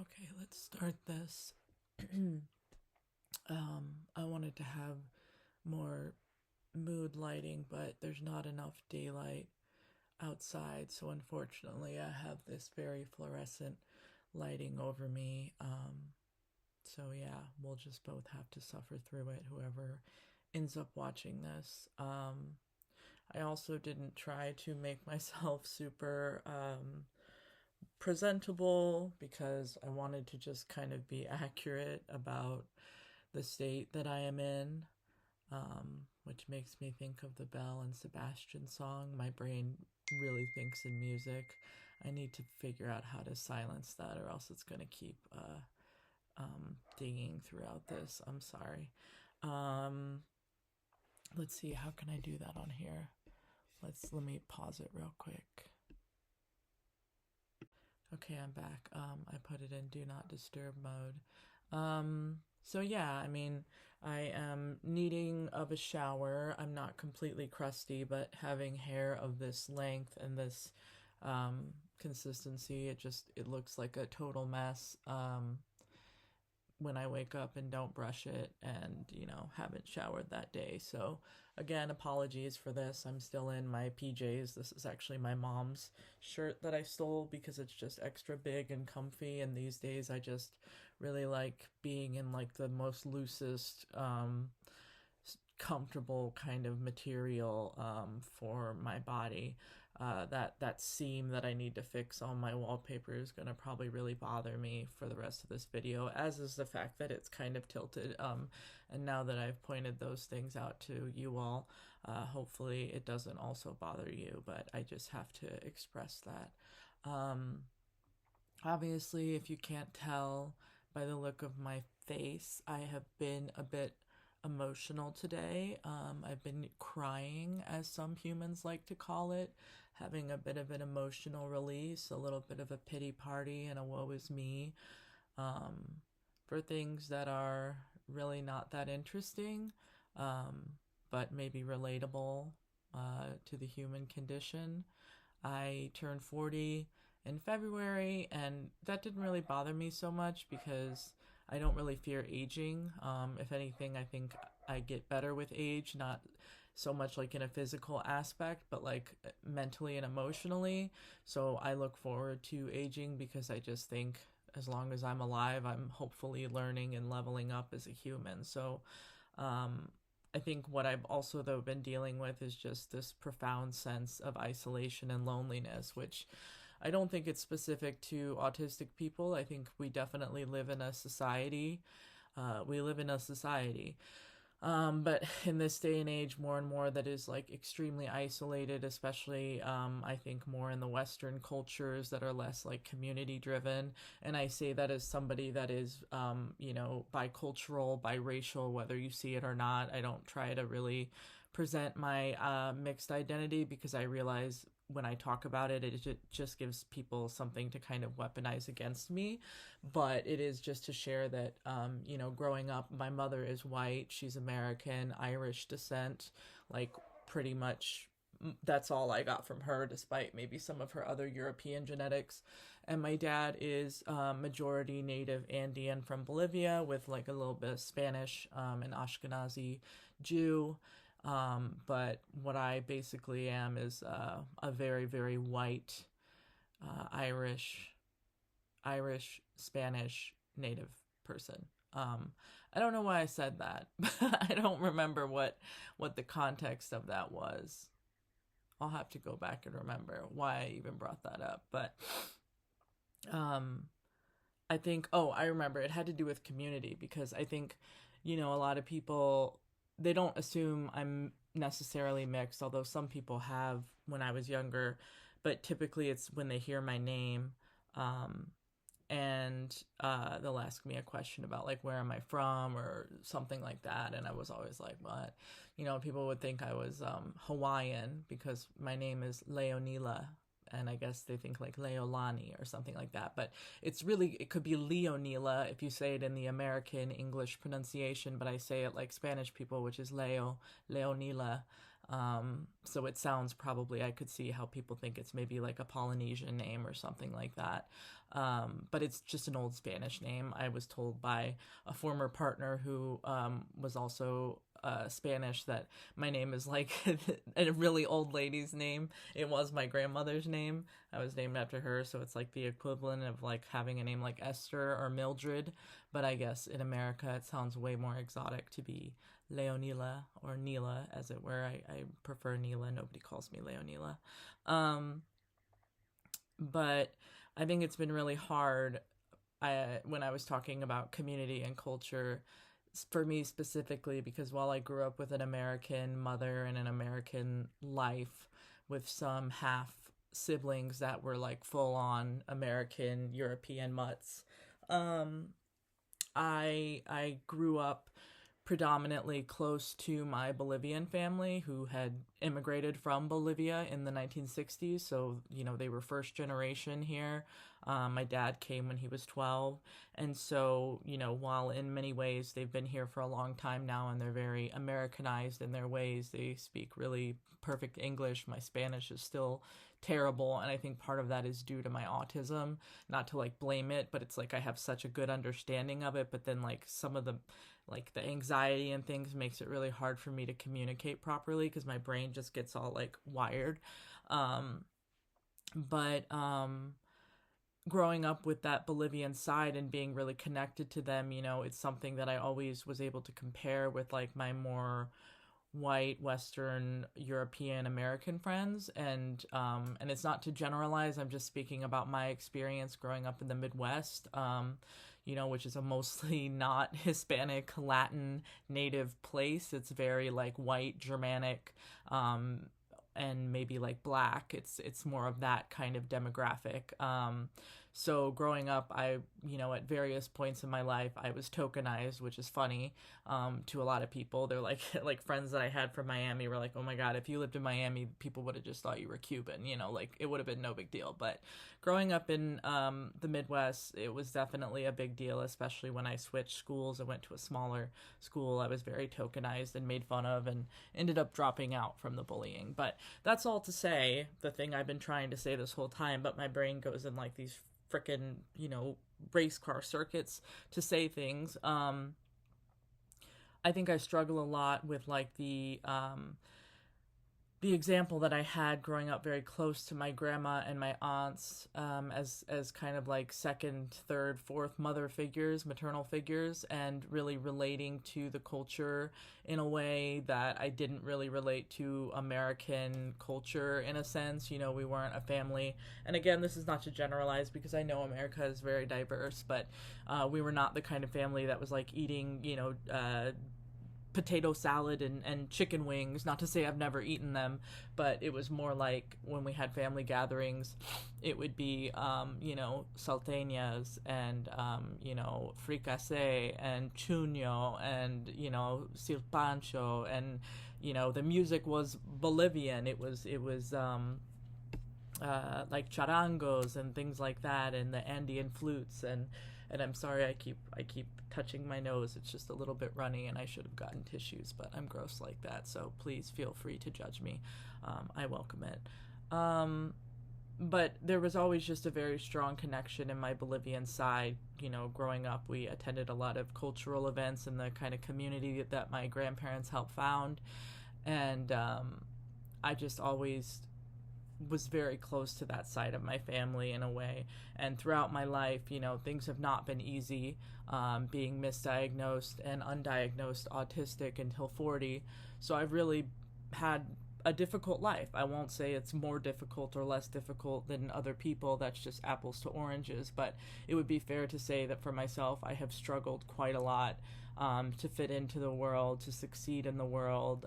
Okay, let's start this. I wanted to have more mood lighting, but there's not enough daylight outside, so unfortunately, I have this very fluorescent lighting over me. So yeah, we'll just both have to suffer through it, whoever ends up watching this. I also didn't try to make myself super presentable because I wanted to just kind of be accurate about the state that I am in, which makes me think of the Belle and Sebastian song. My brain really thinks in music. I need to figure out how to silence that, or else it's going to keep dinging throughout this. I'm sorry. Um, let's see, how can I do that on here? Let me pause it real quick. Okay, I'm back. I put it in do not disturb mode. So yeah, I mean, I am needing of a shower. I'm not completely crusty, but having hair of this length and this consistency, it looks like a total mess. When I wake up and don't brush it and, haven't showered that day. So, again, apologies for this. I'm still in my PJs. This is actually my mom's shirt that I stole because it's just extra big and comfy. And these days, I just really like being in like the most loosest, comfortable kind of material for my body. That seam that I need to fix on my wallpaper is going to probably really bother me for the rest of this video, as is the fact that it's kind of tilted. And now that I've pointed those things out to you all, hopefully it doesn't also bother you, but I just have to express that. Obviously, if you can't tell by the look of my face, I have been a bit emotional today. I've been crying, as some humans like to call it, having a bit of an emotional release, a little bit of a pity party, and a woe is me for things that are really not that interesting, but maybe relatable to the human condition. I turned 40 in February, and that didn't really bother me so much because I don't really fear aging. If anything, I think I get better with age, not so much like in a physical aspect, but like mentally and emotionally. So I look forward to aging because I just think as long as I'm alive, I'm hopefully learning and leveling up as a human. So I think what I've also, though, been dealing with is just this profound sense of isolation and loneliness, which I don't think it's specific to autistic people. I think we definitely live in a society. We live in a society. But in this day and age, more and more that is like extremely isolated, especially I think more in the Western cultures that are less like community driven. And I say that as somebody that is, bicultural, biracial, whether you see it or not. I don't try to really present my mixed identity because I realize when I talk about it, it just gives people something to kind of weaponize against me. But it is just to share that, growing up, my mother is white, she's American, Irish descent, like pretty much that's all I got from her, despite maybe some of her other European genetics. And my dad is majority native Andean from Bolivia with like a little bit of Spanish and Ashkenazi Jew. But what I basically am is a very, very white Irish, Spanish native person. I don't know why I said that. I don't remember what the context of that was. I'll have to go back and remember why I even brought that up. But I think, I remember it had to do with community because I think, a lot of people, they don't assume I'm necessarily mixed, although some people have when I was younger, but typically it's when they hear my name. And they'll ask me a question about like where am I from or something like that, and I was always like, what? People would think I was Hawaiian because my name is Leonila, and I guess they think like Leolani or something like that, but it could be Leonila if you say it in the American English pronunciation, but I say it like Spanish people, which is Leonila. So it sounds probably, I could see how people think it's maybe like a Polynesian name or something like that. But it's just an old Spanish name. I was told by a former partner who was also Spanish that my name is like a really old lady's name. It was my grandmother's name. I was named after her, so it's like the equivalent of like having a name like Esther or Mildred. But I guess in America it sounds way more exotic to be Leonila or Neela, as it were. I prefer Neela. Nobody calls me Leonila. Um, but I think it's been really hard when I was talking about community and culture for me specifically, because while I grew up with an American mother and an American life with some half siblings that were like full on American European mutts, um, I grew up predominantly close to my Bolivian family who had immigrated from Bolivia in the 1960s. So, they were first generation here. My dad came when he was 12. And so, while in many ways they've been here for a long time now and they're very Americanized in their ways, they speak really perfect English. My Spanish is still terrible, and I think part of that is due to my autism. Not to like blame it, but it's like I have such a good understanding of it, but then like some of the anxiety and things makes it really hard for me to communicate properly because my brain just gets all like wired. But growing up with that Bolivian side and being really connected to them, it's something that I always was able to compare with like my more white Western European American friends. And it's not to generalize, I'm just speaking about my experience growing up in the Midwest, which is a mostly not Hispanic, Latin native place. It's very like white, Germanic, and maybe like black. It's more of that kind of demographic. So growing up, at various points in my life, I was tokenized, which is funny to a lot of people. They're like, like friends that I had from Miami were like, oh my God, if you lived in Miami, people would have just thought you were Cuban, like it would have been no big deal. But growing up in the Midwest, it was definitely a big deal, especially when I switched schools and went to a smaller school. I was very tokenized and made fun of and ended up dropping out from the bullying. But that's all to say the thing I've been trying to say this whole time, but my brain goes in like these frickin', race car circuits to say things. I think I struggle a lot with like the example that I had growing up very close to my grandma and my aunts, as kind of like second, third, fourth mother figures, maternal figures, and really relating to the culture in a way that I didn't really relate to American culture in a sense. We weren't a family. And again, this is not to generalize because I know America is very diverse, but we were not the kind of family that was like eating, potato salad and chicken wings. Not to say I've never eaten them, but it was more like when we had family gatherings, it would be, salteñas and, fricassé and chuño and, silpancho. And, the music was Bolivian. It was like charangos and things like that, and the Andean flutes. And I'm sorry, I keep touching my nose. It's just a little bit runny, and I should have gotten tissues, but I'm gross like that. So please feel free to judge me. I welcome it. But there was always just a very strong connection in my Bolivian side. Growing up, we attended a lot of cultural events in the kind of community that my grandparents helped found, and I just always was very close to that side of my family in a way. And throughout my life, things have not been easy, being misdiagnosed and undiagnosed autistic until 40. So I've really had a difficult life. I won't say it's more difficult or less difficult than other people. That's just apples to oranges. But it would be fair to say that for myself, I have struggled quite a lot to fit into the world, to succeed in the world,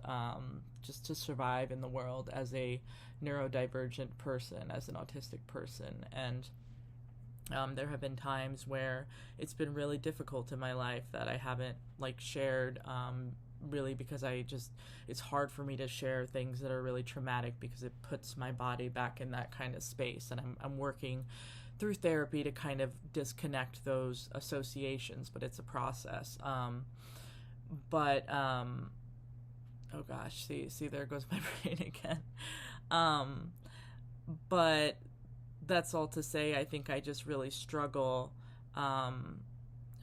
just to survive in the world as a neurodivergent person, as an autistic person. And there have been times where it's been really difficult in my life that I haven't like shared, really, because it's hard for me to share things that are really traumatic because it puts my body back in that kind of space. And I'm working through therapy to kind of disconnect those associations, but it's a process. But Oh gosh, see, there goes my brain again. Um, but that's all to say, I think I just really struggle um,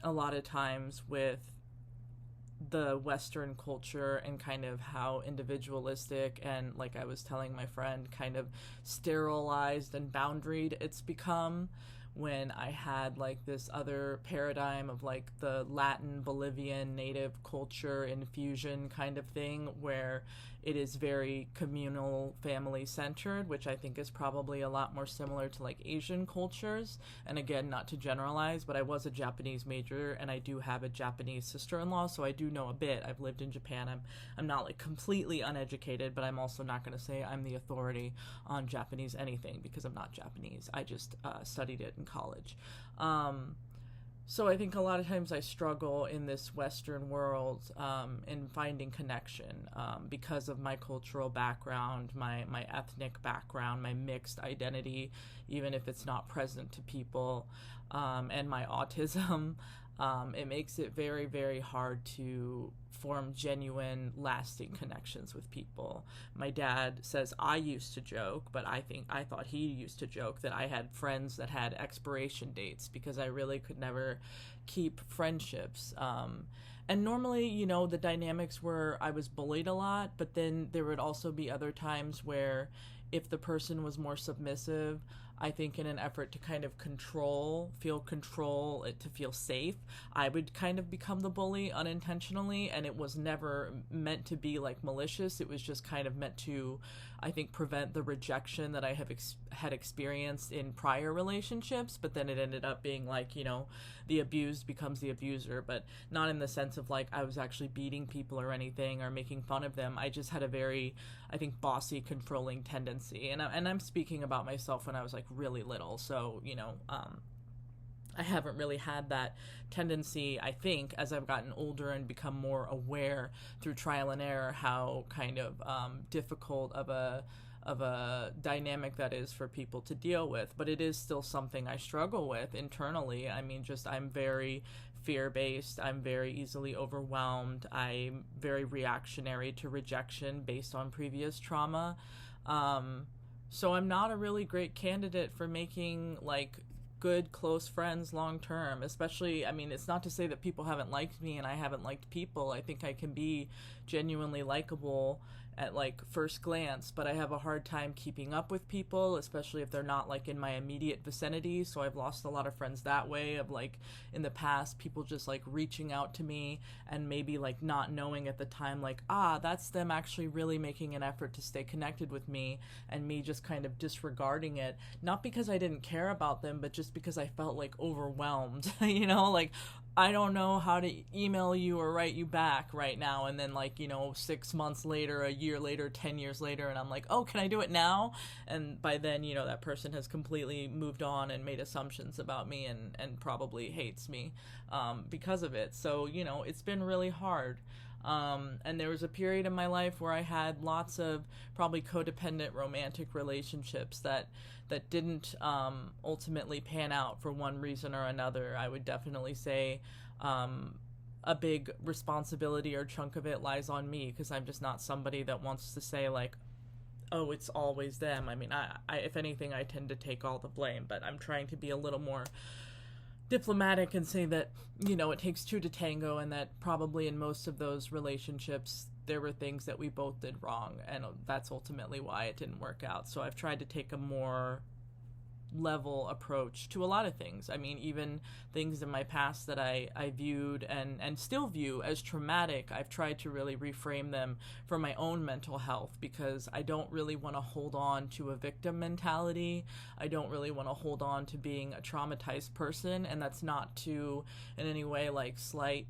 a lot of times with the Western culture and kind of how individualistic and, like I was telling my friend, kind of sterilized and boundaried it's become, when I had like this other paradigm of like the Latin Bolivian native culture infusion kind of thing, where it is very communal, family centered, which I think is probably a lot more similar to like Asian cultures. And again, not to generalize, but I was a Japanese major and I do have a Japanese sister-in-law, so I do know a bit. I've lived in Japan. I'm not like completely uneducated, but I'm also not going to say I'm the authority on Japanese anything, because I'm not Japanese. I just studied it in college. So I think a lot of times I struggle in this Western world in finding connection because of my cultural background, my ethnic background, my mixed identity, even if it's not present to people, and my autism. It makes it very, very hard to form genuine, lasting connections with people. My dad says I used to joke, but I thought he used to joke that I had friends that had expiration dates, because I really could never keep friendships. And normally, the dynamics were I was bullied a lot, but then there would also be other times where if the person was more submissive, I think in an effort to kind of feel control, to feel safe, I would kind of become the bully unintentionally, and it was never meant to be like malicious. It was just kind of meant to, I think, prevent the rejection that I had experienced in prior relationships. But then it ended up being like, the abused becomes the abuser, but not in the sense of like I was actually beating people or anything or making fun of them. I just had a very, I think, bossy, controlling tendency. And I'm speaking about myself when I was like really little. So, I haven't really had that tendency, I think, as I've gotten older and become more aware through trial and error, how kind of difficult of a dynamic that is for people to deal with. But it is still something I struggle with internally. I mean, just I'm very fear-based. I'm very easily overwhelmed. I'm very reactionary to rejection based on previous trauma. So I'm not a really great candidate for making like good close friends long term. Especially, I mean, it's not to say that people haven't liked me and I haven't liked people. I think I can be genuinely likable at like first glance, but I have a hard time keeping up with people, especially if they're not like in my immediate vicinity. So I've lost a lot of friends that way, of like in the past people just like reaching out to me and maybe like not knowing at the time like, that's them actually really making an effort to stay connected with me, and me just kind of disregarding it, not because I didn't care about them, but just because I felt like overwhelmed. Like I don't know how to email you or write you back right now. And then, like, 6 months later, a year later, 10 years later, and I'm like, oh, can I do it now? And by then, that person has completely moved on and made assumptions about me, and probably hates me because of it. So, it's been really hard. And there was a period in my life where I had lots of probably codependent romantic relationships that didn't ultimately pan out for one reason or another. I would definitely say a big responsibility or chunk of it lies on me, because I'm just not somebody that wants to say like, oh, it's always them. I mean, I if anything, I tend to take all the blame, but I'm trying to be a little more diplomatic and say that, it takes two to tango, and that probably in most of those relationships there were things that we both did wrong, and that's ultimately why it didn't work out. So I've tried to take a more level approach to a lot of things. I mean, even things in my past that I viewed and still view as traumatic, I've tried to really reframe them for my own mental health, because I don't really want to hold on to a victim mentality. I don't really want to hold on to being a traumatized person, and that's not to in any way like slight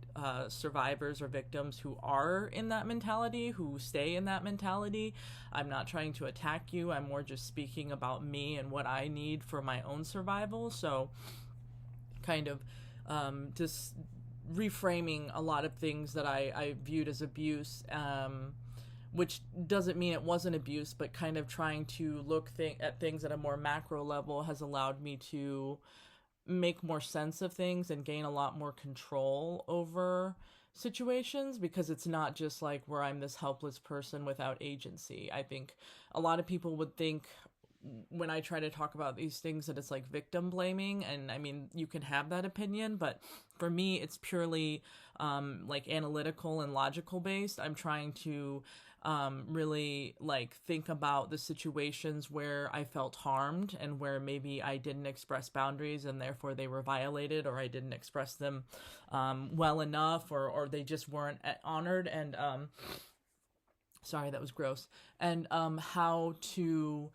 survivors or victims who are in that mentality, who stay in that mentality. I'm not trying to attack you. I'm more just speaking about me and what I need for my own survival. So kind of just reframing a lot of things that I viewed as abuse, which doesn't mean it wasn't abuse, but kind of trying to look at things at a more macro level has allowed me to make more sense of things and gain a lot more control over situations, because it's not just like where I'm this helpless person without agency. I think a lot of people would think when I try to talk about these things that it's like victim blaming, and I mean, you can have that opinion, but for me it's purely like analytical and logical based. I'm trying to really like think about the situations where I felt harmed and where maybe I didn't express boundaries and therefore they were violated, or I didn't express them well enough, or they just weren't honored. And sorry, that was gross. And how to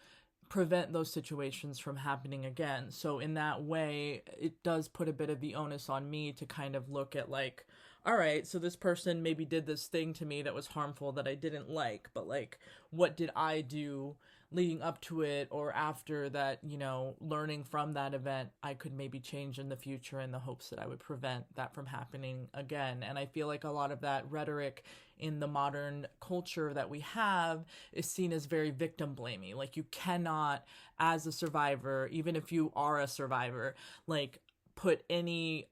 prevent those situations from happening again. So in that way, it does put a bit of the onus on me to kind of look at like, all right, so this person maybe did this thing to me that was harmful that I didn't like, but like, what did I do leading up to it or after that, you know, learning from that event, I could maybe change in the future in the hopes that I would prevent that from happening again. And I feel like a lot of that rhetoric in the modern culture that we have is seen as very victim blaming. Like, you cannot, as a survivor, even if you are a survivor, like put any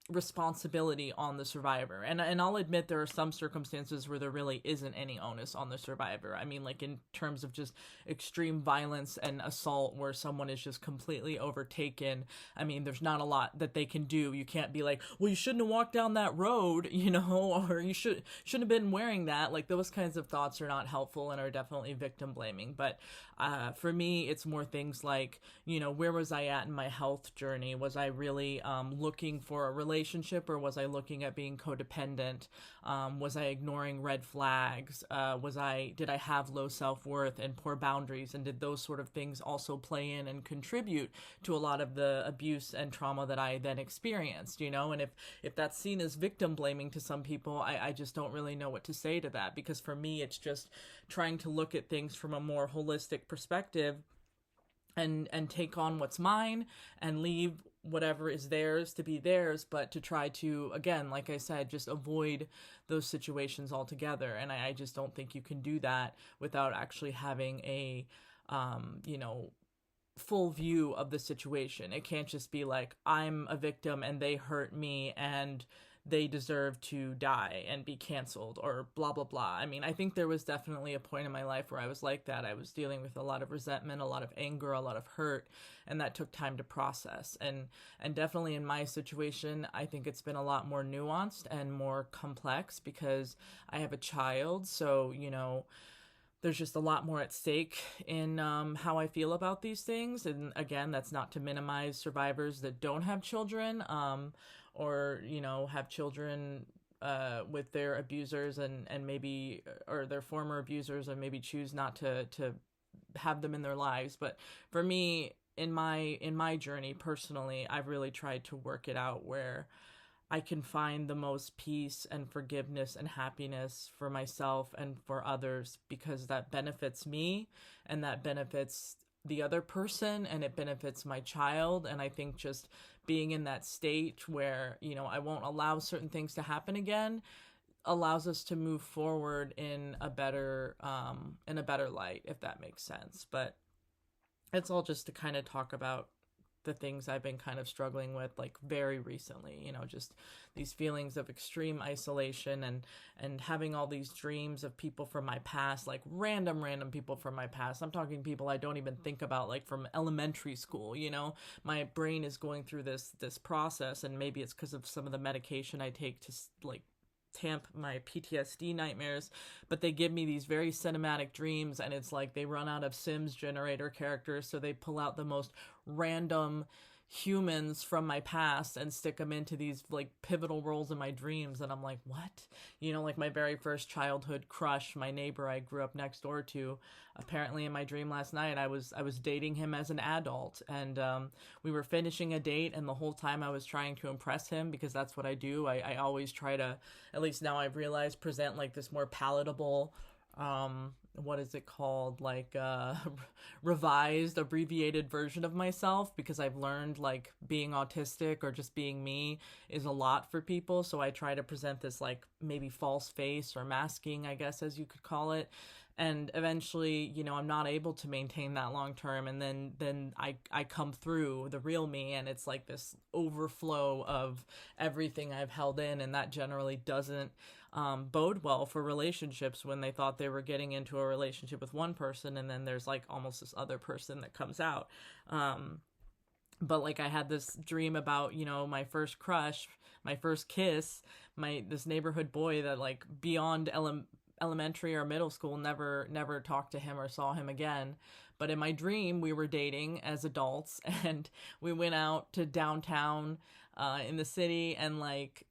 responsibility on the survivor. And I'll admit there are some circumstances where there really isn't any onus on the survivor. I mean, like in terms of just extreme violence and assault where someone is just completely overtaken. I mean, there's not a lot that they can do. You can't be like, well, you shouldn't have walked down that road, you know, or you shouldn't have been wearing that. Like, those kinds of thoughts are not helpful and are definitely victim blaming. But for me, it's more things like, you know, where was I at in my health journey? Was I really looking for a relationship, or was I looking at being codependent? Was I ignoring red flags? Did I have low self-worth and poor boundaries? And did those sort of things also play in and contribute to a lot of the abuse and trauma that I then experienced, you know? And if that's seen as victim blaming to some people, I just don't really know what to say to that, because for me, it's just trying to look at things from a more holistic perspective and take on what's mine and leave whatever is theirs to be theirs, but to try to, again, like I said, just avoid those situations altogether. And I just don't think you can do that without actually having a you know, full view of the situation. It can't just be like, I'm a victim and they hurt me and they deserve to die and be canceled or blah, blah, blah. I mean, I think there was definitely a point in my life where I was like that. I was dealing with a lot of resentment, a lot of anger, a lot of hurt, and that took time to process. And definitely in my situation, I think it's been a lot more nuanced and more complex because I have a child. So, you know, there's just a lot more at stake in how I feel about these things. And again, that's not to minimize survivors that don't have children, or, you know, have children with their abusers and maybe, or their former abusers, and maybe choose not to have them in their lives. But for me, in my journey personally, I've really tried to work it out where I can find the most peace and forgiveness and happiness for myself and for others, because that benefits me and that benefits the other person and it benefits my child. And I think just being in that state where, you know, I won't allow certain things to happen again allows us to move forward in a better light, if that makes sense. But it's all just to kind of talk about the things I've been kind of struggling with, like very recently, you know, just these feelings of extreme isolation and having all these dreams of people from my past, like random people from my past. I'm talking people I don't even think about, like from elementary school, you know. My brain is going through this process, and maybe it's because of some of the medication I take to like tamp my PTSD nightmares, but they give me these very cinematic dreams, and it's like they run out of Sims generator characters, so they pull out the most random humans from my past and stick them into these like pivotal roles in my dreams. And I'm like, what? You know, like my very first childhood crush, my neighbor I grew up next door to, apparently in my dream last night I was dating him as an adult, and we were finishing a date, and the whole time I was trying to impress him, because that's what I do. I always try to, at least now I've realized, present like this more palatable what is it called, like revised abbreviated version of myself, because I've learned like being autistic or just being me is a lot for people, so I try to present this like maybe false face or masking, I guess, as you could call it. And eventually, I'm not able to maintain that long term, and then I come through the real me, and it's like this overflow of everything I've held in, and that generally doesn't bode well for relationships when they thought they were getting into a relationship with one person, and then there's like almost this other person that comes out. But like I had this dream about, my first crush, my first kiss, my this neighborhood boy that like beyond elementary or middle school, never talked to him or saw him again. But in my dream, we were dating as adults, and we went out to downtown in the city, and like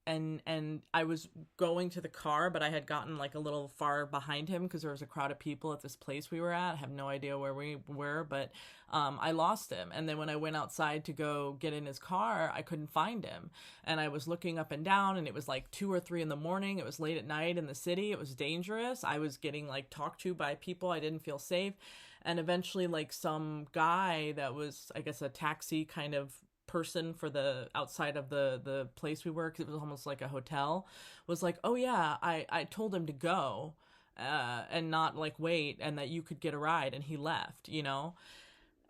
and I was going to the car, but I had gotten like a little far behind him because there was a crowd of people at this place we were at. I have no idea where we were, but I lost him. And then when I went outside to go get in his car, I couldn't find him. And I was looking up and down, and it was like 2 or 3 in the morning. It was late at night in the city. It was dangerous. I was getting like talked to by people. I didn't feel safe. And eventually, like some guy that was, I guess, a taxi kind of person for the outside of the place we were, because it was almost like a hotel, was like, oh yeah, I told him to go and not like wait, and that you could get a ride, and he left.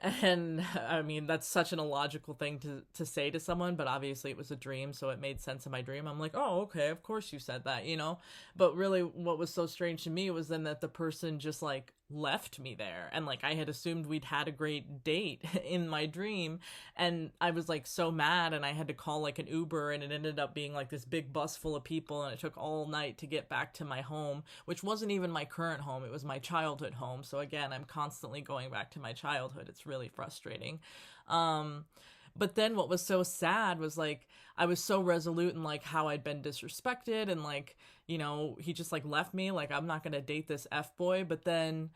And I mean, that's such an illogical thing to say to someone, but obviously it was a dream, so it made sense in my dream. I'm like, oh, okay, of course you said that. But really, what was so strange to me was then that the person just like left me there, and like I had assumed we'd had a great date in my dream, and I was like so mad, and I had to call like an Uber, and it ended up being like this big bus full of people, and it took all night to get back to my home, which wasn't even my current home. It was my childhood home. So again, I'm constantly going back to my childhood. It's really frustrating. But then what was so sad was like I was so resolute in like how I'd been disrespected, and like, he just like left me, like I'm not gonna date this F boy. But then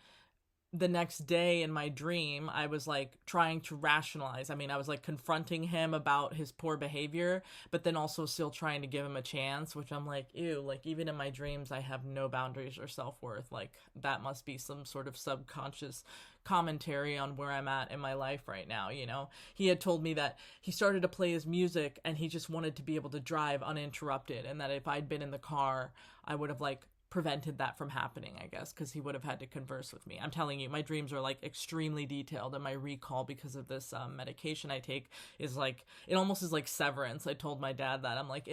the next day in my dream, I was like trying to rationalize. I mean, I was like confronting him about his poor behavior, but then also still trying to give him a chance, which I'm like, ew, like even in my dreams, I have no boundaries or self-worth. Like that must be some sort of subconscious commentary on where I'm at in my life right now. He had told me that he started to play his music, and he just wanted to be able to drive uninterrupted, and that if I'd been in the car, I would have like prevented that from happening, I guess, because he would have had to converse with me. I'm telling you, my dreams are like extremely detailed, and my recall, because of this medication I take, is like, it almost is like severance. I told my dad that. I'm like,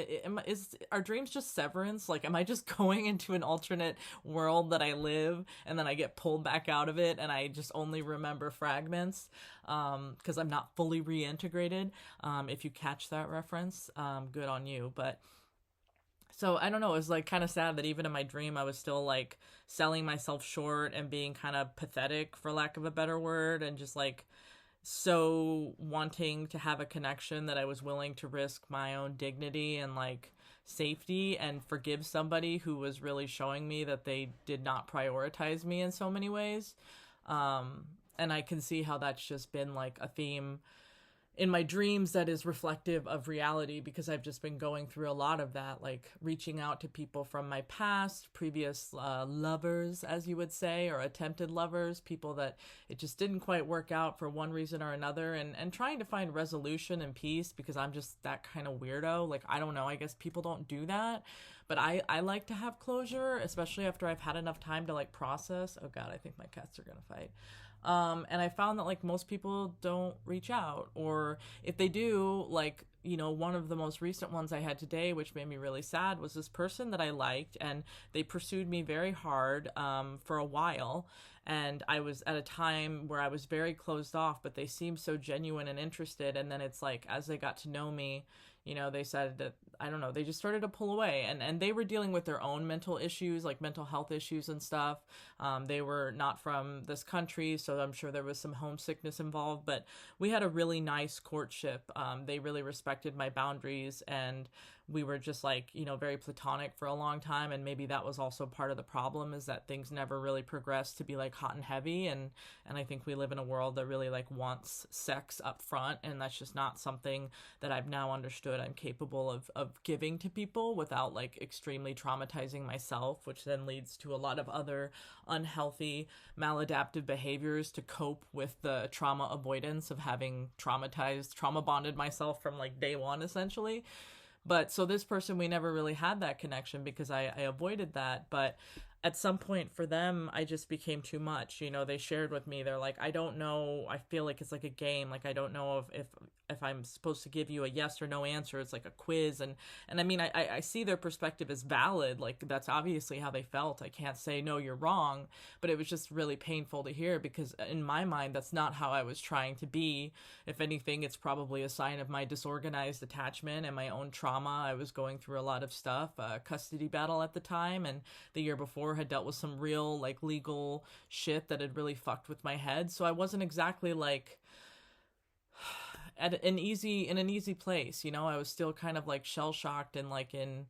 is our dreams just severance? Like, am I just going into an alternate world that I live, and then I get pulled back out of it, and I just only remember fragments because I'm not fully reintegrated? If you catch that reference, good on you. But so I don't know, it was like kind of sad that even in my dream I was still like selling myself short and being kind of pathetic, for lack of a better word, and just like so wanting to have a connection that I was willing to risk my own dignity and like safety and forgive somebody who was really showing me that they did not prioritize me in so many ways. And I can see how that's just been like a theme in my dreams that is reflective of reality, because I've just been going through a lot of that, like reaching out to people from my past, previous lovers, as you would say, or attempted lovers, people that it just didn't quite work out for one reason or another, and trying to find resolution and peace, because I'm just that kind of weirdo. Like, I don't know, I guess people don't do that, but I like to have closure, especially after I've had enough time to like process. Oh God, I think my cats are gonna fight. And I found that like most people don't reach out, or if they do, like, one of the most recent ones I had today, which made me really sad, was this person that I liked, and they pursued me very hard for a while, and I was at a time where I was very closed off, but they seemed so genuine and interested. And then it's like, as they got to know me, they said that, I don't know, they just started to pull away, and they were dealing with their own mental issues, like mental health issues and stuff. They were not from this country, so I'm sure there was some homesickness involved, but we had a really nice courtship. They really respected my boundaries, and we were just like, very platonic for a long time. And maybe that was also part of the problem, is that things never really progressed to be like hot and heavy. And I think we live in a world that really like wants sex up front. And that's just not something that I've now understood I'm capable of giving to people without like extremely traumatizing myself, which then leads to a lot of other unhealthy, maladaptive behaviors to cope with the trauma avoidance of having trauma bonded myself from like day one, essentially. But so this person, we never really had that connection because I avoided that. But at some point for them, I just became too much. They shared with me, they're like, I don't know. I feel like it's like a game. Like, I don't know if I'm supposed to give you a yes or no answer. It's like a quiz. And I mean, I see their perspective as valid. Like, that's obviously how they felt. I can't say, no, you're wrong. But it was just really painful to hear, because in my mind, that's not how I was trying to be. If anything, it's probably a sign of my disorganized attachment and my own trauma. I was going through a lot of stuff, custody battle at the time, and the year before had dealt with some real like legal shit that had really fucked with my head. So I wasn't exactly like in an easy place. I was still kind of like shell shocked and like in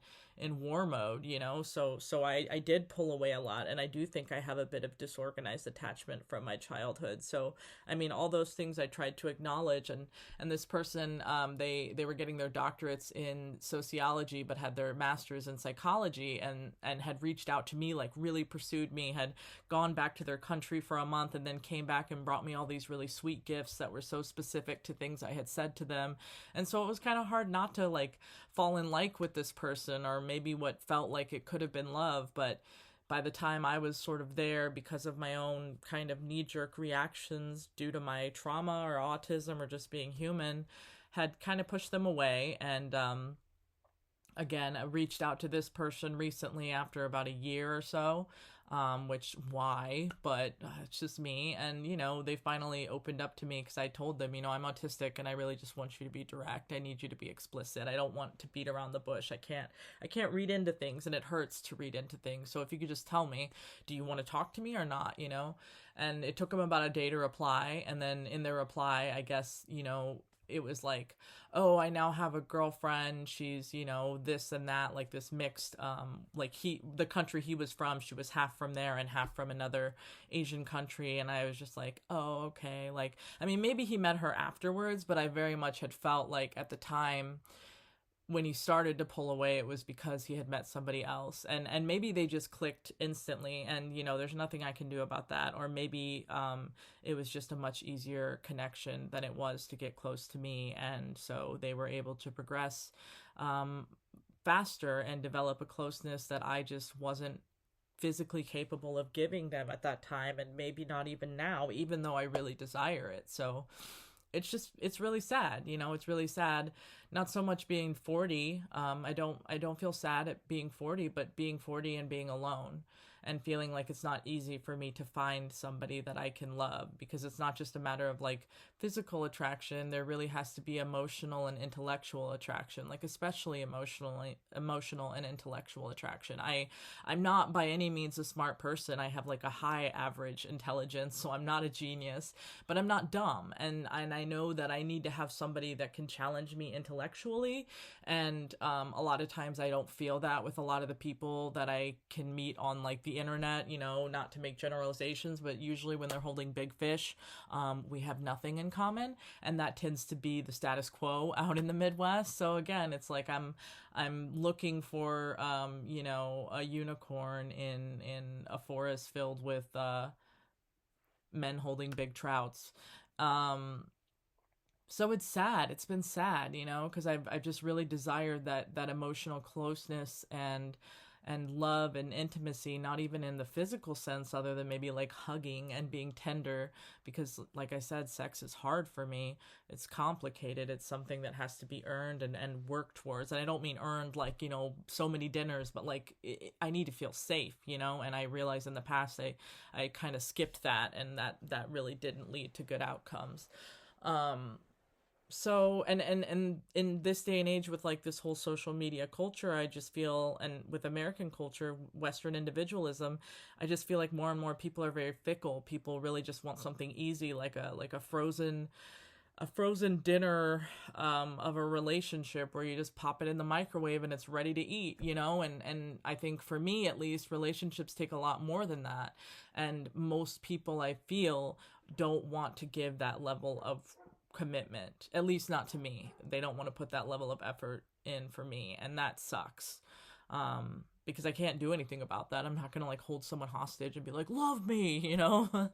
war mode. So I did pull away a lot, and I do think I have a bit of disorganized attachment from my childhood. So I mean, all those things I tried to acknowledge. And this person, they were getting their doctorates in sociology but had their masters in psychology, and had reached out to me, like really pursued me, had gone back to their country for a month, and then came back and brought me all these really sweet gifts that were so specific to things I had said to them. And so it was kind of hard not to like fall in like with this person, or maybe what felt like it could have been love. But by the time I was sort of there, because of my own kind of knee-jerk reactions due to my trauma or autism or just being human, had kind of pushed them away. And again, I reached out to this person recently after about a year or so, which why, but it's just me. And, they finally opened up to me, because I told them, I'm autistic and I really just want you to be direct. I need you to be explicit. I don't want to beat around the bush. I can't read into things, and it hurts to read into things. So if you could just tell me, do you want to talk to me or not, And it took them about a day to reply. And then in their reply, I guess, it was like, oh, I now have a girlfriend. She's, this and that, like this mixed, like the country he was from, she was half from there and half from another Asian country. And I was just like, oh, okay. Like, I mean, maybe he met her afterwards, but I very much had felt like at the time, when he started to pull away, it was because he had met somebody else, and maybe they just clicked instantly, and there's nothing I can do about that. Or maybe it was just a much easier connection than it was to get close to me, and so they were able to progress faster and develop a closeness that I just wasn't physically capable of giving them at that time, and maybe not even now, even though I really desire it. So it's really sad. It's really sad. Not so much being 40. I don't feel sad at being 40, but being 40 and being alone, and feeling like it's not easy for me to find somebody that I can love, because it's not just a matter of like physical attraction. There really has to be emotional and intellectual attraction, like especially emotional and intellectual attraction. I'm not by any means a smart person. I have like a high average intelligence, so I'm not a genius, but I'm not dumb. And I know that I need to have somebody that can challenge me intellectually. And a lot of times I don't feel that with a lot of the people that I can meet on like the internet, not to make generalizations, but usually when they're holding big fish, we have nothing in common, and that tends to be the status quo out in the Midwest. So again, it's like I'm looking for a unicorn in a forest filled with men holding big trouts. So it's sad. It's been sad, because I've just really desired that emotional closeness and love and intimacy, not even in the physical sense, other than maybe like hugging and being tender, because like I said, sex is hard for me. It's complicated. It's something that has to be earned and worked towards. And I don't mean earned like, so many dinners, but like I need to feel safe, and I realized in the past I kind of skipped that, and that really didn't lead to good outcomes. So and in this day and age with like this whole social media culture, I just feel, and with American culture, Western individualism, I just feel like more and more people are very fickle. People really just want something easy, like a frozen a frozen dinner of a relationship where you just pop it in the microwave and it's ready to eat, you know? And I think for me, at least, relationships take a lot more than that. And most people, I feel, don't want to give that level of commitment, at least not to me. They don't want to put that level of effort in for me. And that sucks. Because I can't do anything about that. I'm not gonna like hold someone hostage and be like, love me, you know?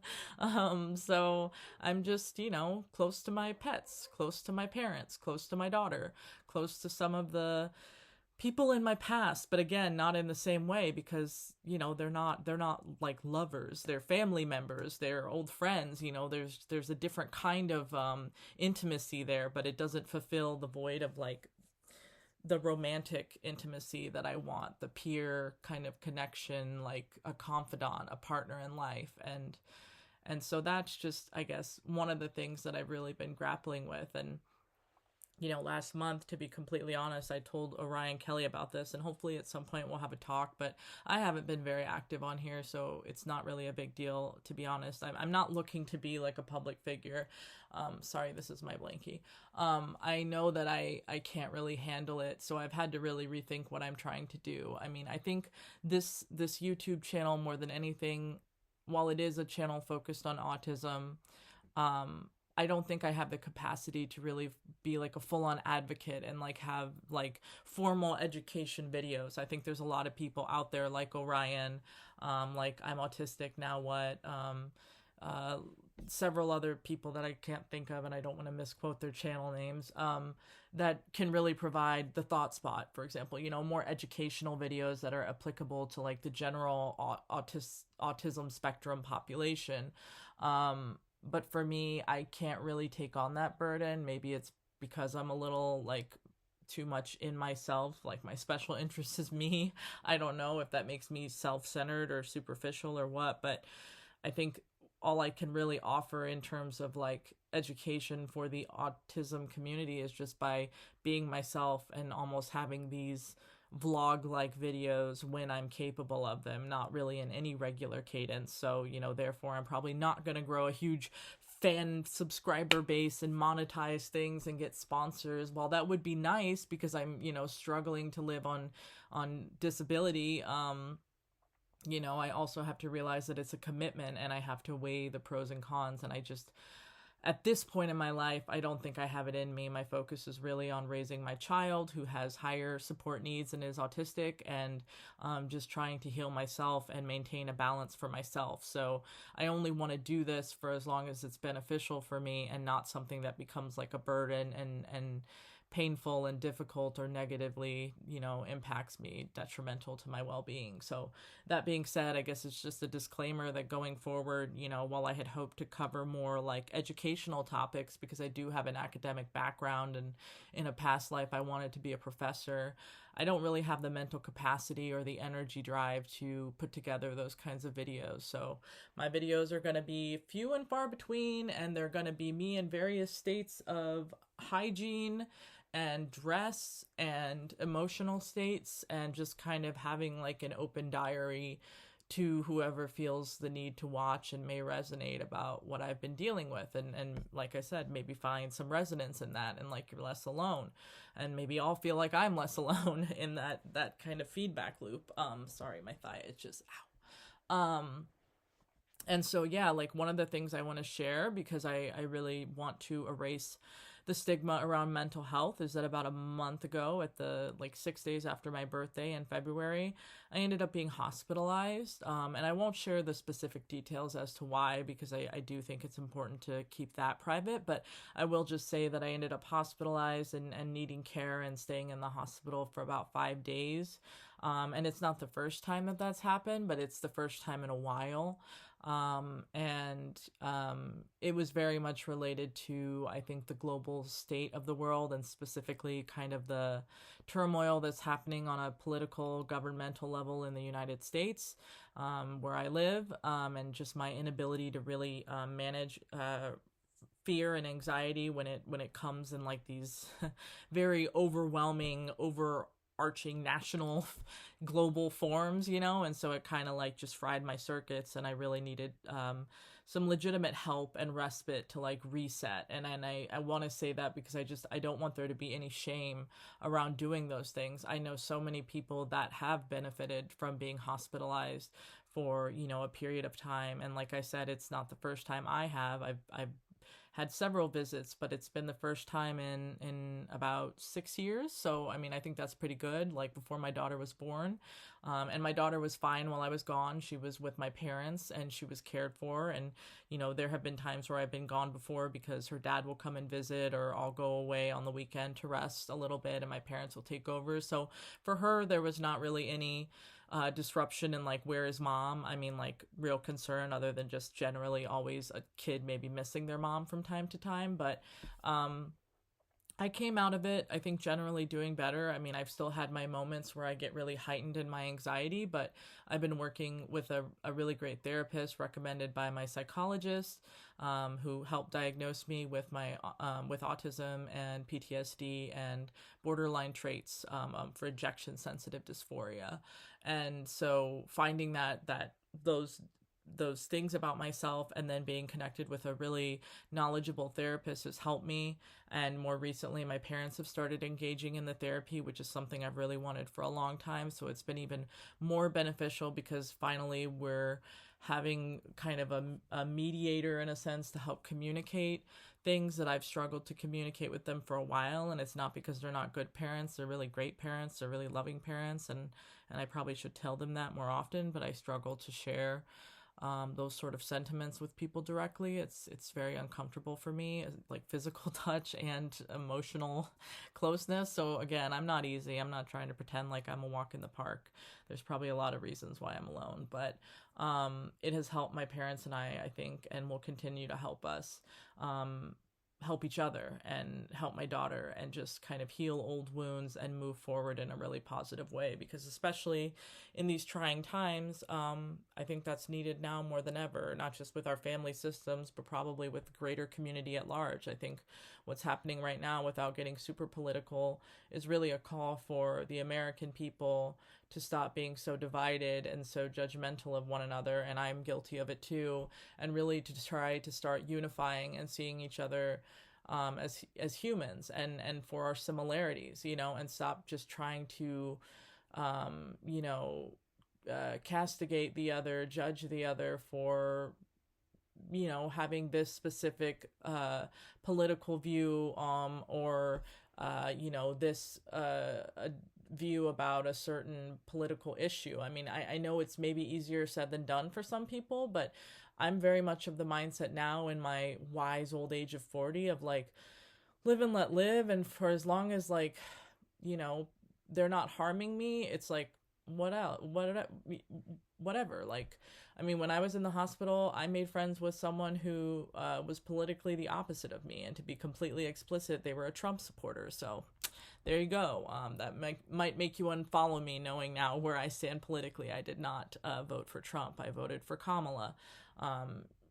So I'm just, you know, close to my pets, close to my parents, close to my daughter, close to some of the people in my past, but again, not in the same way because, you know, they're not like lovers. They're family members, they're old friends, you know, there's a different kind of intimacy there, but it doesn't fulfill the void of like the romantic intimacy that I want, the peer kind of connection, like a confidant, a partner in life. And so that's just, I guess, one of the things that I've really been grappling with. And you know, last month, to be completely honest, I told Orion Kelly about this, and hopefully at some point we'll have a talk, but I haven't been very active on here, so it's not really a big deal, to be honest. I'm not looking to be like a public figure. Sorry, this is my blankie. I know that I can't really handle it, so I've had to really rethink what I'm trying to do. I mean, I think this YouTube channel, more than anything, while it is a channel focused on autism, I don't think I have the capacity to really be like a full-on advocate and like have like formal education videos. I think there's a lot of people out there like Orion, like I'm Autistic Now What, uh, several other people that I can't think of, and I don't want to misquote their channel names, that can really provide the thought spot, for example, you know, more educational videos that are applicable to like the general autism spectrum population. But for me, I can't really take on that burden. Maybe it's because I'm a little like too much in myself, like my special interest is me. I don't know if that makes me self-centered or superficial or what, but I think all I can really offer in terms of like education for the autism community is just by being myself and almost having these vlog like videos when I'm capable of them, not really in any regular cadence. So, you know, therefore I'm probably not going to grow a huge fan subscriber base and monetize things and get sponsors. While that would be nice because I'm, you know, struggling to live on disability, you know, I also have to realize that it's a commitment and I have to weigh the pros and cons. And I just, at this point in my life, I don't think I have it in me. My focus is really on raising my child who has higher support needs and is autistic, and just trying to heal myself and maintain a balance for myself. So I only want to do this for as long as it's beneficial for me and not something that becomes like a burden and painful and difficult or negatively, you know, impacts me, detrimental to my well-being. So that being said, I guess it's just a disclaimer that going forward, you know, while I had hoped to cover more like educational topics because I do have an academic background and in a past life I wanted to be a professor, I don't really have the mental capacity or the energy drive to put together those kinds of videos. So my videos are going to be few and far between, and they're going to be me in various states of hygiene and dress and emotional states, and just kind of having like an open diary to whoever feels the need to watch and may resonate about what I've been dealing with. And like I said, maybe find some resonance in that and like you're less alone. And maybe I'll feel like I'm less alone in that kind of feedback loop. Sorry, my thigh itches. Ow. And so, yeah, like one of the things I want to share, because I really want to erase the stigma around mental health, is that about a month ago, at the like 6 days after my birthday in February, I ended up being hospitalized. And I won't share the specific details as to why, because I do think it's important to keep that private. But I will just say that I ended up hospitalized and needing care and staying in the hospital for about 5 days. And it's not the first time that that's happened, but it's the first time in a while. It was very much related to, I think, the global state of the world, and specifically kind of the turmoil that's happening on a political, governmental level in the United States, where I live, and just my inability to really manage fear and anxiety when it comes in like these very overwhelming, overarching national global forms, you know. And so it kind of like just fried my circuits, and I really needed some legitimate help and respite to like reset. And I want to say that because I don't want there to be any shame around doing those things. I know so many people that have benefited from being hospitalized for, you know, a period of time. And like I said, it's not the first time I have. I've had several visits, but it's been the first time in about 6 years. So I mean, I think that's pretty good. Like before my daughter was born, and my daughter was fine while I was gone. She was with my parents and she was cared for. And you know, there have been times where I've been gone before because her dad will come and visit, or I'll go away on the weekend to rest a little bit, and my parents will take over. So for her, there was not really any disruption in like where is mom. I mean, like real concern other than just generally always a kid maybe missing their mom from time to time. But I came out of it, I think, generally doing better. I mean, I've still had my moments where I get really heightened in my anxiety, but I've been working with a really great therapist recommended by my psychologist, who helped diagnose me with with autism and PTSD and borderline traits, for ejection sensitive dysphoria. And so finding those things about myself and then being connected with a really knowledgeable therapist has helped me. And more recently, my parents have started engaging in the therapy, which is something I've really wanted for a long time. So it's been even more beneficial because finally we're having kind of a mediator in a sense to help communicate things that I've struggled to communicate with them for a while. And it's not because they're not good parents. They're really great parents. They're really loving parents. And I probably should tell them that more often, but I struggle to share those sort of sentiments with people directly. It's very uncomfortable for me, like physical touch and emotional closeness. So again, I'm not easy. I'm not trying to pretend like I'm a walk in the park. There's probably a lot of reasons why I'm alone, but it has helped my parents and I think, and will continue to help us. Help each other and help my daughter and just kind of heal old wounds and move forward in a really positive way, because especially in these trying times, I think that's needed now more than ever, not just with our family systems, but probably with the greater community at large. I think what's happening right now, without getting super political, is really a call for the American people to stop being so divided and so judgmental of one another, and I'm guilty of it too, and really to try to start unifying and seeing each other as humans and for our similarities, you know, and stop just trying to you know, castigate the other, judge the other for, you know, having this specific political view, or you know, this a view about a certain political issue. I mean, I know it's maybe easier said than done for some people, but I'm very much of the mindset now in my wise old age of 40 of like, live and let live. And for as long as, like, you know, they're not harming me, it's like, what else? Whatever. Like, I mean, when I was in the hospital, I made friends with someone who was politically the opposite of me. And to be completely explicit, they were a Trump supporter. So there you go. That might make you unfollow me, knowing now where I stand politically. I did not vote for Trump. I voted for Kamala.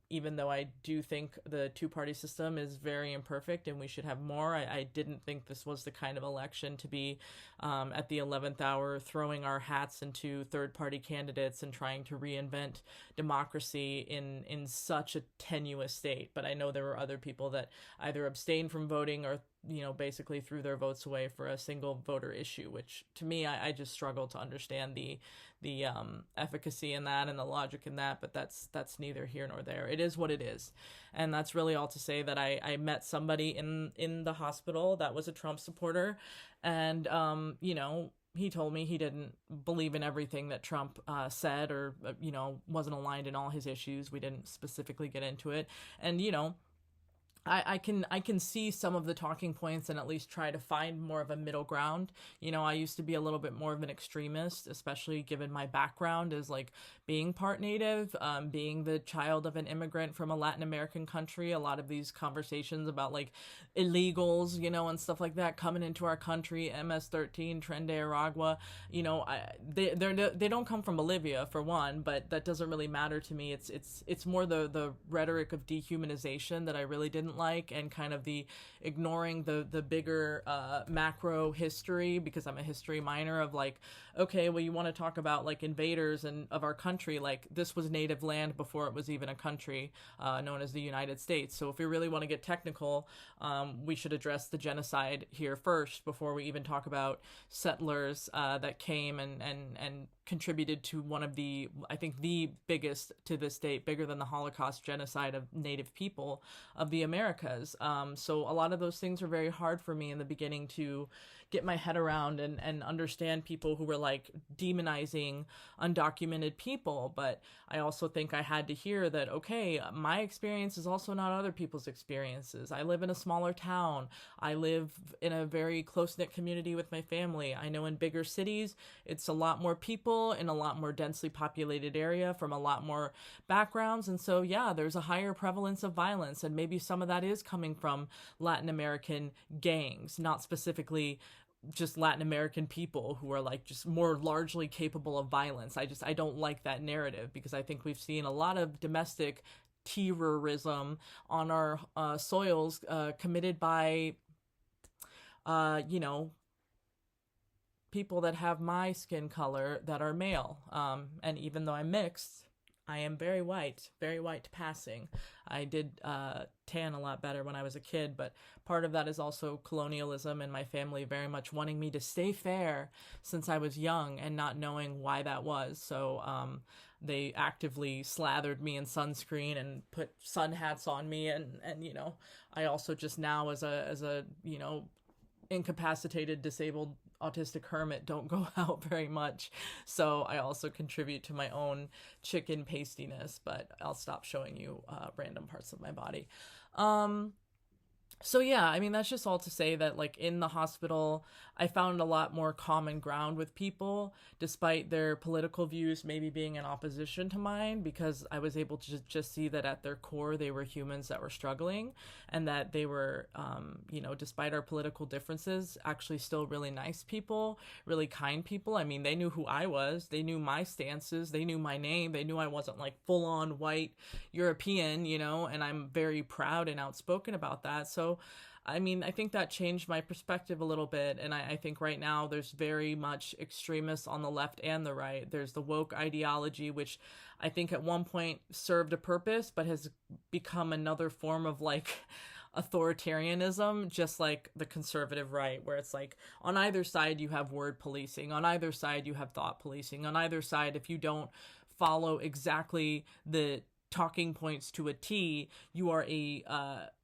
Even though I do think the two-party system is very imperfect and we should have more, I didn't think this was the kind of election to be at the 11th hour throwing our hats into third-party candidates and trying to reinvent democracy in such a tenuous state. But I know there were other people that either abstained from voting or, you know, basically threw their votes away for a single voter issue, which to me, I just struggle to understand the efficacy in that and the logic in that, but that's neither here nor there. It is what it is. And that's really all to say that I met somebody in the hospital that was a Trump supporter, and you know, he told me he didn't believe in everything that Trump said, or you know, wasn't aligned in all his issues. We didn't specifically get into it, and you know, I can see some of the talking points and at least try to find more of a middle ground. You know, I used to be a little bit more of an extremist, especially given my background as like being part Native, being the child of an immigrant from a Latin American country. A lot of these conversations about like illegals, you know, and stuff like that coming into our country, MS-13, Tren de Aragua, you know, they don't come from Bolivia for one, but that doesn't really matter to me. It's more the rhetoric of dehumanization that I really didn't didn't like, and kind of the ignoring the bigger macro history, because I'm a history minor, of like, okay, well, you want to talk about like invaders and of our country, like this was native land before it was even a country, known as the United States. So if we really want to get technical, we should address the genocide here first before we even talk about settlers that came and contributed to one of the, I think, the biggest to this date, bigger than the Holocaust, genocide of Native people of the Americas. So a lot of those things were very hard for me in the beginning to get my head around and understand people who were like demonizing undocumented people. But I also think I had to hear that, okay, my experience is also not other people's experiences. I live in a smaller town. I live in a very close-knit community with my family. I know in bigger cities, it's a lot more people in a lot more densely populated area from a lot more backgrounds. And so, yeah, there's a higher prevalence of violence. And maybe some of that is coming from Latin American gangs, not specifically just Latin American people who are like just more largely capable of violence. I don't like that narrative, because I think we've seen a lot of domestic terrorism on our soils committed by, you know, people that have my skin color that are male. And even though I'm mixed, I am very white passing. I did tan a lot better when I was a kid, but part of that is also colonialism and my family very much wanting me to stay fair since I was young and not knowing why that was. So they actively slathered me in sunscreen and put sun hats on me, and you know, I also just now as a you know, incapacitated, disabled, autistic hermit, don't go out very much. So I also contribute to my own chicken pastiness, but I'll stop showing you random parts of my body. So yeah, I mean, that's just all to say that like in the hospital, I found a lot more common ground with people, despite their political views maybe being in opposition to mine, because I was able to just see that at their core, they were humans that were struggling, and that they were, you know, despite our political differences, actually still really nice people, really kind people. I mean, they knew who I was, they knew my stances, they knew my name, they knew I wasn't like full on white European, you know, and I'm very proud and outspoken about that. So I mean, I think that changed my perspective a little bit. And I think right now there's very much extremists on the left and the right. There's the woke ideology, which I think at one point served a purpose, but has become another form of like authoritarianism, just like the conservative right, where it's like on either side you have word policing, on either side you have thought policing, on either side, if you don't follow exactly the talking points to a T, you are a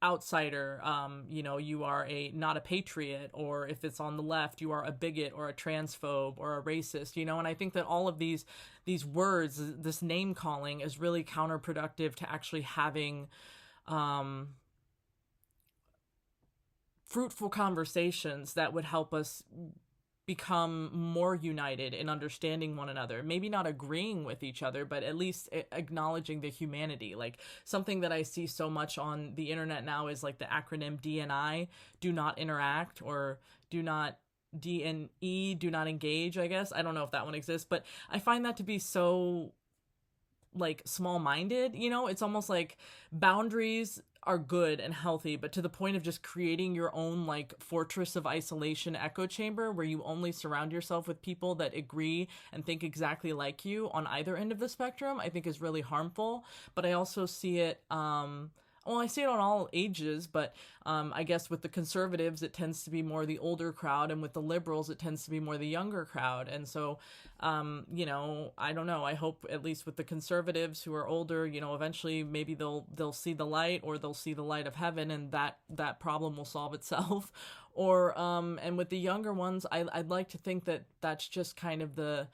outsider, you know, you are a not a patriot, or if it's on the left, you are a bigot or a transphobe or a racist, you know. And I think that all of these words, this name calling, is really counterproductive to actually having fruitful conversations that would help us become more united in understanding one another. Maybe not agreeing with each other, but at least acknowledging the humanity. Like something that I see so much on the internet now is like the acronym DNI, do not interact, or do not DNE, do not engage, I guess. I don't know if that one exists, but I find that to be so like small-minded, you know. It's almost like boundaries are good and healthy, but to the point of just creating your own like fortress of isolation echo chamber where you only surround yourself with people that agree and think exactly like you on either end of the spectrum, I think is really harmful. But I also see it well, I see it on all ages, but I guess with the conservatives, it tends to be more the older crowd, and with the liberals, it tends to be more the younger crowd. And so, you know, I don't know. I hope at least with the conservatives who are older, you know, eventually maybe they'll see the light, or they'll see the light of heaven, and that problem will solve itself. Or and with the younger ones, I'd like to think that that's just kind of the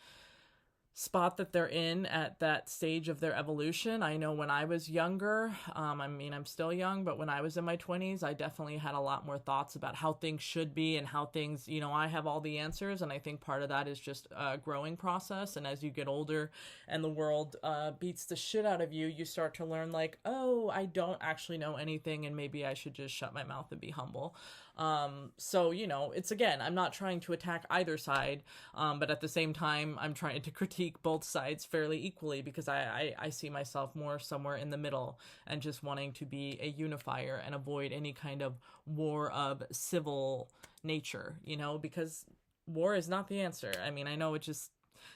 spot that they're in at that stage of their evolution. I know when I was younger, I mean, I'm still young, but when I was in my 20s, I definitely had a lot more thoughts about how things should be and how things, you know, I have all the answers. And I think part of that is just a growing process. And as you get older and the world beats the shit out of you, you start to learn like, oh, I don't actually know anything, and maybe I should just shut my mouth and be humble. So, it's again, I'm not trying to attack either side, but at the same time, I'm trying to critique both sides fairly equally because I see myself more somewhere in the middle and just wanting to be a unifier and avoid any kind of war of civil nature, because war is not the answer. I mean, I know it just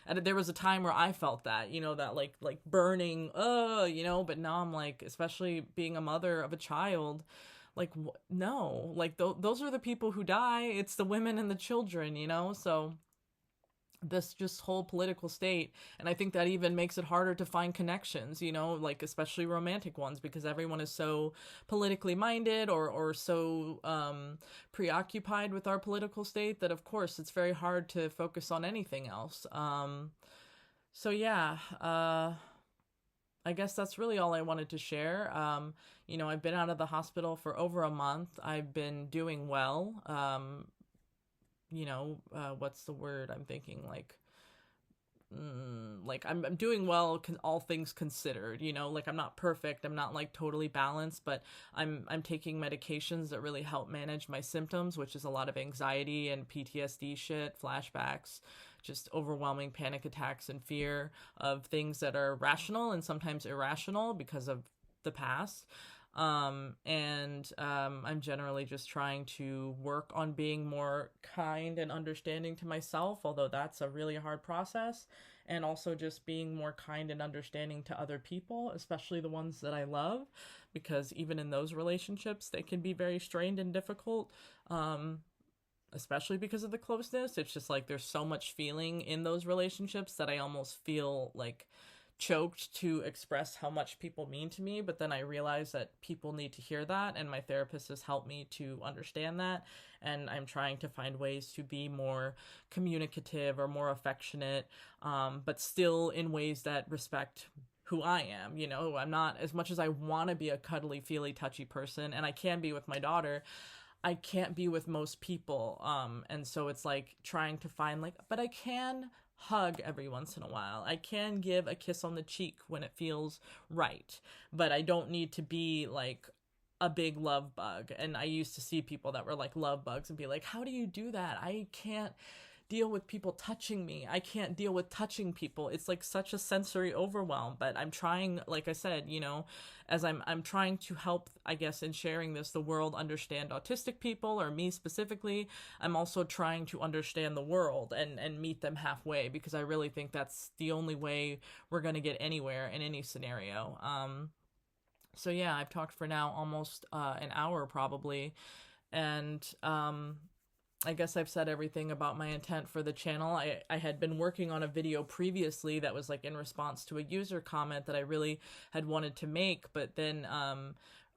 and there was a time where I felt that, that like burning, but now I'm like, especially being a mother of a child, like no, like those are the people who die. It's the women and the children, So this just whole political state, and I think that even makes it harder to find connections, like especially romantic ones, because everyone is so politically minded or so preoccupied with our political state that of course it's very hard to focus on anything else. So yeah, I guess that's really all I wanted to share. I've been out of the hospital for over a month. I've been doing well. What's the word I'm thinking? Like I'm doing well, all things considered. Like I'm not perfect. I'm not like totally balanced, but I'm taking medications that really help manage my symptoms, which is a lot of anxiety and PTSD shit, flashbacks, just overwhelming panic attacks and fear of things that are rational and sometimes irrational because of the past. I'm generally just trying to work on being more kind and understanding to myself, although that's a really hard process, and also just being more kind and understanding to other people, especially the ones that I love, because even in those relationships, they can be very strained and difficult. Especially because of the closeness. It's just like there's so much feeling in those relationships that I almost feel like choked to express how much people mean to me, but then I realize that people need to hear that, and my therapist has helped me to understand that, and I'm trying to find ways to be more communicative or more affectionate, but still in ways that respect who I am. I'm not, as much as I want to be a cuddly, feely, touchy person, and I can be with my daughter, I can't be with most people. And so it's like trying to find but I can hug every once in a while. I can give a kiss on the cheek when it feels right, but I don't need to be like a big love bug. And I used to see people that were like love bugs and be like, how do you do that? I can't deal with people touching me. I can't deal with touching people. It's like such a sensory overwhelm, but I'm trying, like I said, as I'm trying to help, I guess, in sharing this, the world understand autistic people, or me specifically. I'm also trying to understand the world and meet them halfway, because I really think that's the only way we're going to get anywhere in any scenario. So yeah, I've talked for now almost an hour probably, and I guess I've said everything about my intent for the channel. I had been working on a video previously that was like in response to a user comment that I really had wanted to make, but then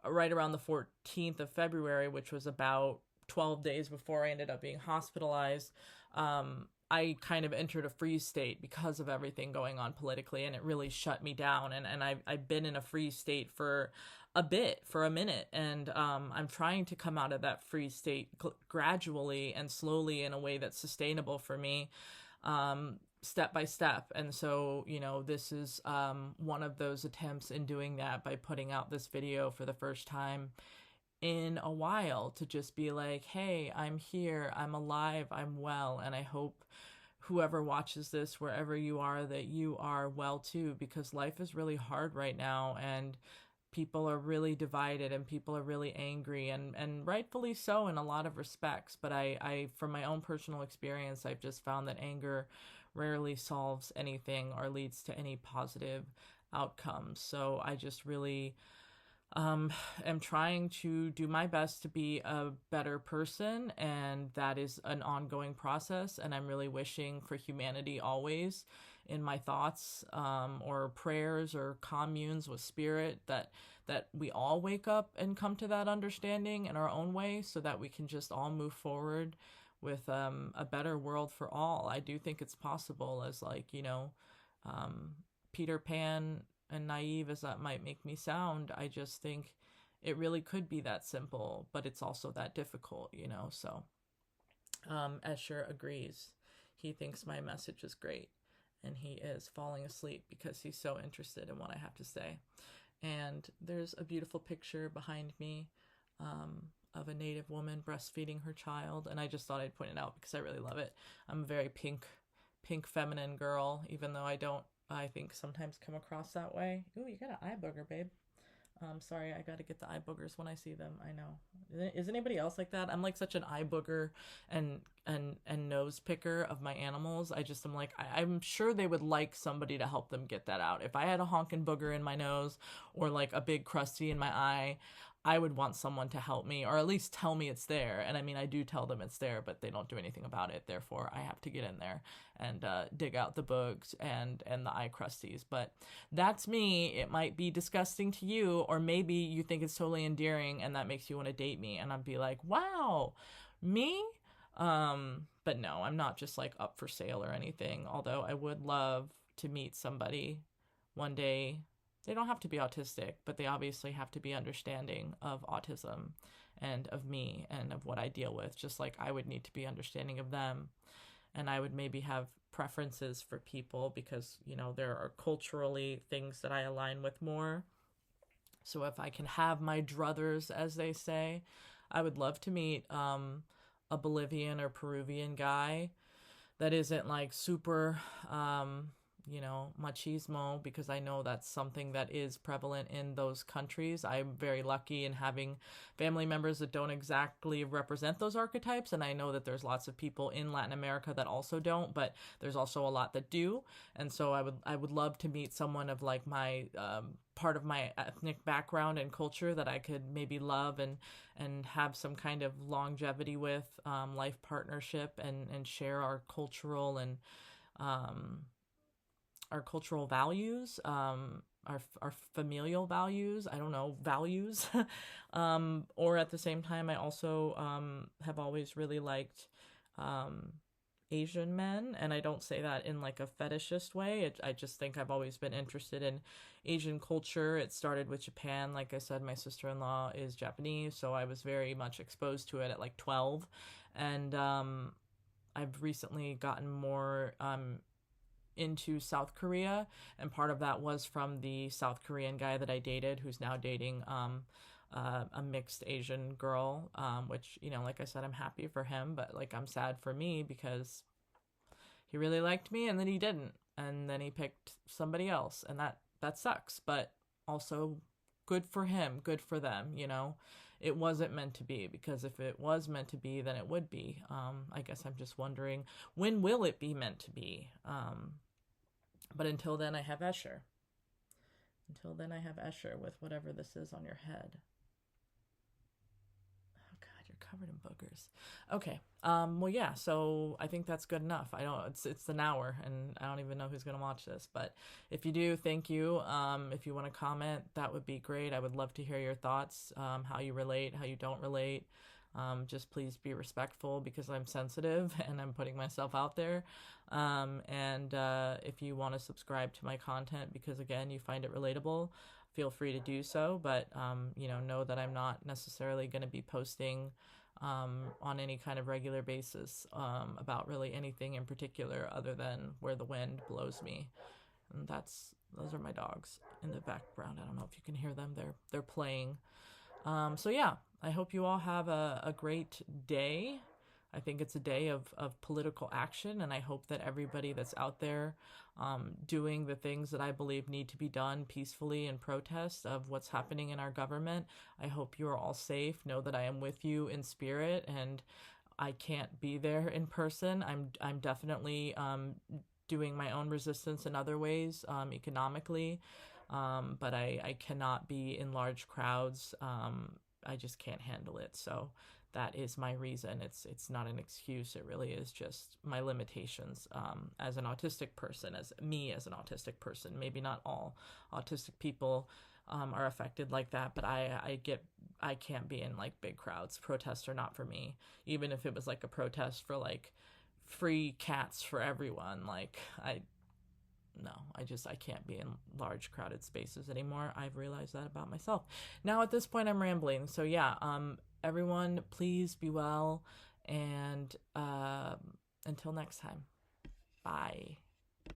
right around the 14th of February, which was about 12 days before I ended up being hospitalized, I kind of entered a freeze state because of everything going on politically, and it really shut me down. And I've been in a freeze state for a minute, and I'm trying to come out of that freeze state gradually and slowly in a way that's sustainable for me, step by step. And so, this is one of those attempts in doing that, by putting out this video for the first time in a while, to just be like, hey, I'm here, I'm alive, I'm well, and I hope whoever watches this, wherever you are, that you are well too, because life is really hard right now, and people are really divided, and people are really angry, and rightfully so in a lot of respects. But I from my own personal experience, I've just found that anger rarely solves anything or leads to any positive outcomes. So I just really am trying to do my best to be a better person, and that is an ongoing process. And I'm really wishing for humanity always in my thoughts, or prayers or communes with spirit, that we all wake up and come to that understanding in our own way, so that we can just all move forward with a better world for all. I do think it's possible, as Peter Pan and naive as that might make me sound. I just think it really could be that simple, but it's also that difficult, So Escher agrees. He thinks my message is great, and he is falling asleep because he's so interested in what I have to say. And there's a beautiful picture behind me of a Native woman breastfeeding her child, and I just thought I'd point it out because I really love it. I'm a very pink feminine girl, even though I don't, I think, sometimes come across that way. Ooh, you got an eye booger, babe. Sorry, I gotta get the eye boogers when I see them. I know. Is anybody else like that? I'm like such an eye booger and nose picker of my animals. I just am like, I'm sure they would like somebody to help them get that out. If I had a honking booger in my nose or like a big crusty in my eye, I would want someone to help me or at least tell me it's there. And I mean, I do tell them it's there, but they don't do anything about it. Therefore, I have to get in there and dig out the bugs and the eye crusties. But that's me. It might be disgusting to you, or maybe you think it's totally endearing and that makes you want to date me. And I'd be like, wow, me? But no, I'm not just like up for sale or anything. Although I would love to meet somebody one day. They don't have to be autistic, but they obviously have to be understanding of autism and of me and of what I deal with, just like I would need to be understanding of them. And I would maybe have preferences for people because, you know, there are culturally things that I align with more. So if I can have my druthers, as they say, I would love to meet a Bolivian or Peruvian guy that isn't like super machismo, because I know that's something that is prevalent in those countries. I'm very lucky in having family members that don't exactly represent those archetypes, and I know that there's lots of people in Latin America that also don't, but there's also a lot that do. And so I would love to meet someone of like my part of my ethnic background and culture that I could maybe love and have some kind of longevity with, life partnership, and share our cultural values, our familial values. I don't know, values. Or at the same time, I also have always really liked Asian men, and I don't say that in like a fetishist way. I just think I've always been interested in Asian culture. It started with Japan. Like I said, my sister-in-law is Japanese, so I was very much exposed to it at like 12. And I've recently gotten more into South Korea, and part of that was from the South Korean guy that I dated, who's now dating a mixed Asian girl, which, you know, like I said, I'm happy for him, but like I'm sad for me because he really liked me and then he didn't, and then he picked somebody else, and that sucks, but also good for him, good for them, you know. It wasn't meant to be, because if it was meant to be, then it would be. I guess I'm just wondering, when will it be meant to be? But until then, I have Escher. Until then, I have Escher with whatever this is on your head. Oh God, you're covered in boogers. Okay. Well, yeah. So I think that's good enough. I don't. It's an hour, and I don't even know who's gonna watch this. But if you do, thank you. If you want to comment, that would be great. I would love to hear your thoughts. How you relate, how you don't relate. Just please be respectful, because I'm sensitive and I'm putting myself out there. And if you want to subscribe to my content because, again, you find it relatable, feel free to do so. But, know that I'm not necessarily going to be posting on any kind of regular basis about really anything in particular other than where the wind blows me. And those are my dogs in the background. I don't know if you can hear them. They're playing. So yeah, I hope you all have a great day. I think it's a day of political action, and I hope that everybody that's out there doing the things that I believe need to be done peacefully in protest of what's happening in our government, I hope you are all safe. Know that I am with you in spirit, and I can't be there in person. I'm definitely doing my own resistance in other ways, economically. But I cannot be in large crowds. I just can't handle it. So that is my reason. It's not an excuse. It really is just my limitations as an autistic person, as an autistic person. Maybe not all autistic people are affected like that, but I can't be in like big crowds. Protests are not for me. Even if it was like a protest for like free cats for everyone, like I can't be in large crowded spaces anymore. I've realized that about myself. Now at this point I'm rambling. So yeah, everyone please be well, and until next time. Bye.